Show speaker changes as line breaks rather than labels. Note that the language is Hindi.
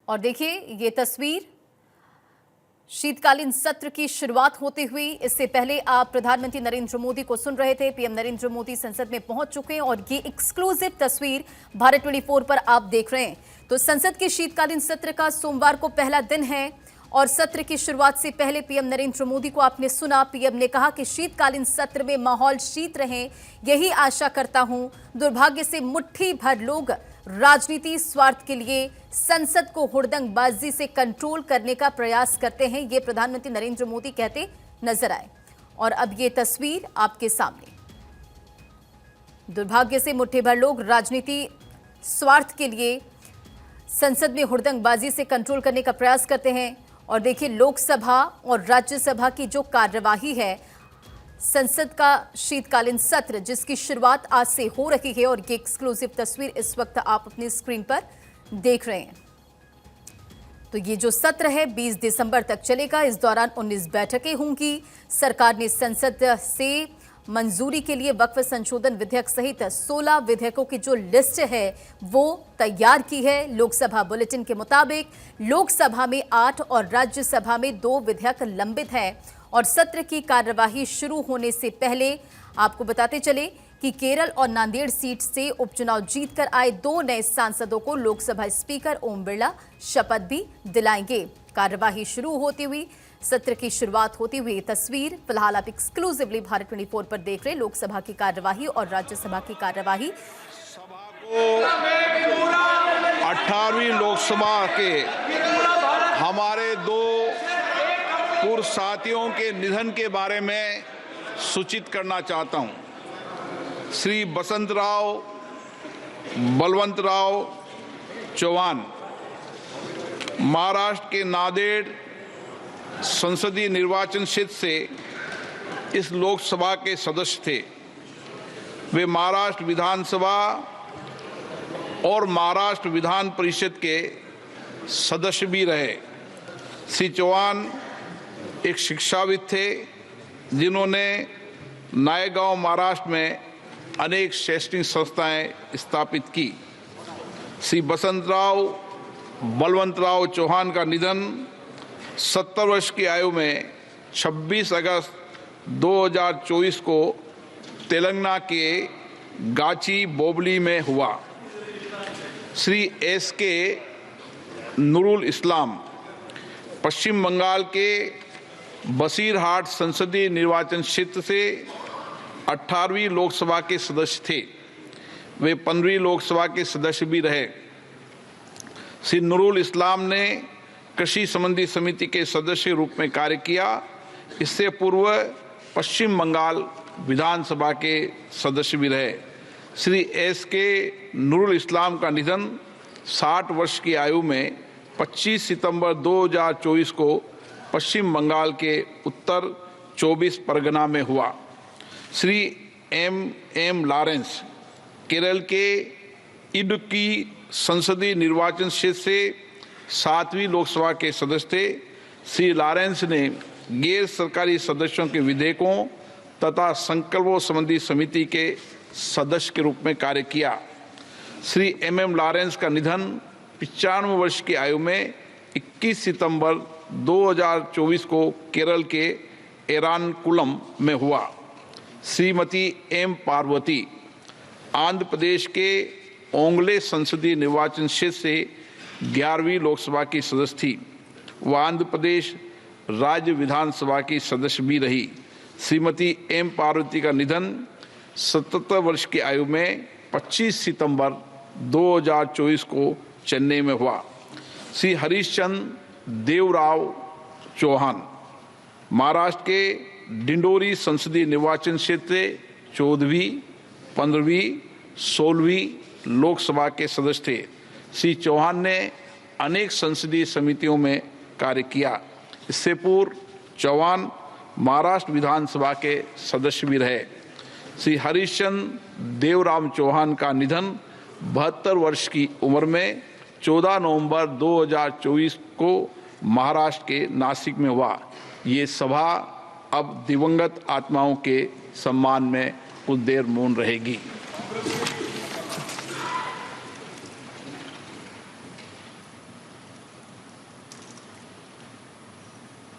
और देखिए ये तस्वीर शीतकालीन सत्र की शुरुआत होते हुए। इससे पहले आप प्रधानमंत्री नरेंद्र मोदी को सुन रहे थे। पीएम नरेंद्र मोदी संसद में पहुंच चुके हैं और ये एक्सक्लूसिव तस्वीर भारत 24 पर आप देख रहे हैं। तो संसद के शीतकालीन सत्र का सोमवार को पहला दिन है और सत्र की शुरुआत से पहले पीएम नरेंद्र मोदी को आपने सुना। पीएम ने कहा कि शीतकालीन सत्र में माहौल शीत रहे, यही आशा करता हूं। दुर्भाग्य से मुट्ठी भर लोग राजनीति स्वार्थ के लिए संसद को हुड़दंगबाजी से कंट्रोल करने का प्रयास करते हैं, ये प्रधानमंत्री नरेंद्र मोदी कहते नजर आए। और अब ये तस्वीर आपके सामने। दुर्भाग्य से मुट्ठी भर लोग राजनीति स्वार्थ के लिए संसद में हुड़दंगबाजी से कंट्रोल करने का प्रयास करते हैं। और देखिए लोकसभा और राज्यसभा की जो कार्यवाही है, संसद का शीतकालीन सत्र जिसकी शुरुआत आज से हो रही है और ये एक्सक्लूसिव तस्वीर इस वक्त आप अपनी स्क्रीन पर देख रहे हैं। तो ये जो सत्र है 20 दिसंबर तक चलेगा। इस दौरान 19 बैठकें होंगी। सरकार ने संसद से मंजूरी के लिए वक्फ संशोधन विधेयक सहित 16 विधेयकों की जो लिस्ट है वो तैयार की है। लोकसभा बुलेटिन के मुताबिक लोकसभा में 8 और राज्यसभा में 2 विधेयक लंबित है। और सत्र की कार्यवाही शुरू होने से पहले आपको बताते चले कि केरल और नांदेड़ सीट से उपचुनाव जीतकर आए 2 नए सांसदों को लोकसभा स्पीकर ओम बिरला शपथ भी दिलाएंगे। कार्यवाही शुरू होती हुई सत्र की शुरुआत होती हुई तस्वीर फिलहाल आप एक्सक्लूसिवली भारत 24 पर देख रहे हैं। लोकसभा की कार्यवाही और राज्यसभा की कार्यवाही।
18वीं लोकसभा के हमारे 2 पूर्व साथियों के निधन के बारे में सूचित करना चाहता हूं। श्री बसंतराव बलवंतराव चौहान महाराष्ट्र के नांदेड़ संसदीय निर्वाचन क्षेत्र से इस लोकसभा के सदस्य थे। वे महाराष्ट्र विधानसभा और महाराष्ट्र विधान परिषद के सदस्य भी रहे। श्री चौहान एक शिक्षाविद थे जिन्होंने नायगांव महाराष्ट्र में अनेक शैक्षणिक संस्थाएं स्थापित की। श्री बसंतराव बलवंतराव चौहान का निधन 70 वर्ष की आयु में 26 अगस्त 2024 को तेलंगाना के गाची बोबली में हुआ। श्री एस.के. नूरुल इस्लाम पश्चिम बंगाल के बसीरहाट संसदीय निर्वाचन क्षेत्र से 18वीं लोकसभा के सदस्य थे। वे 15वीं लोकसभा के सदस्य भी रहे। श्री नूरुल इस्लाम ने कृषि संबंधी समिति के सदस्य रूप में कार्य किया। इससे पूर्व पश्चिम बंगाल विधानसभा के सदस्य भी रहे। श्री एस.के. नूरुल इस्लाम का निधन 60 वर्ष की आयु में 25 सितंबर 2024 को पश्चिम बंगाल के उत्तर 24 परगना में हुआ। श्री एम लॉरेंस केरल के इडुक्की संसदीय निर्वाचन क्षेत्र से 7वीं लोकसभा के सदस्य थे। श्री लॉरेंस ने गैर सरकारी सदस्यों के विधेयकों तथा संकल्पों संबंधी समिति के सदस्य के रूप में कार्य किया। श्री एम लॉरेंस का निधन 95 वर्ष की आयु में 21 सितंबर 2024 को केरल के एरानकुलम में हुआ। श्रीमती एम पार्वती आंध्र प्रदेश के ओंगले संसदीय निर्वाचन क्षेत्र से 11वीं लोकसभा की सदस्य थी। वह आंध्र प्रदेश राज्य विधानसभा की सदस्य भी रही। श्रीमती एम पार्वती का निधन 77 वर्ष की आयु में 25 सितंबर 2024 को चेन्नई में हुआ। श्री हरीशचंद्र देवराव चौहान महाराष्ट्र के डिंडोरी संसदीय निर्वाचन क्षेत्र से 14वीं, 15वीं, 16वीं लोकसभा के सदस्य थे। श्री चौहान ने अनेक संसदीय समितियों में कार्य किया। इससे पूर्व चौहान महाराष्ट्र विधानसभा के सदस्य भी रहे। श्री हरीशचंद्र देवराम चौहान का निधन 72 वर्ष की उम्र में 14 नवंबर 2024 को महाराष्ट्र के नासिक में हुआ। ये सभा अब दिवंगत आत्माओं के सम्मान में कुछ देर मौन रहेगी।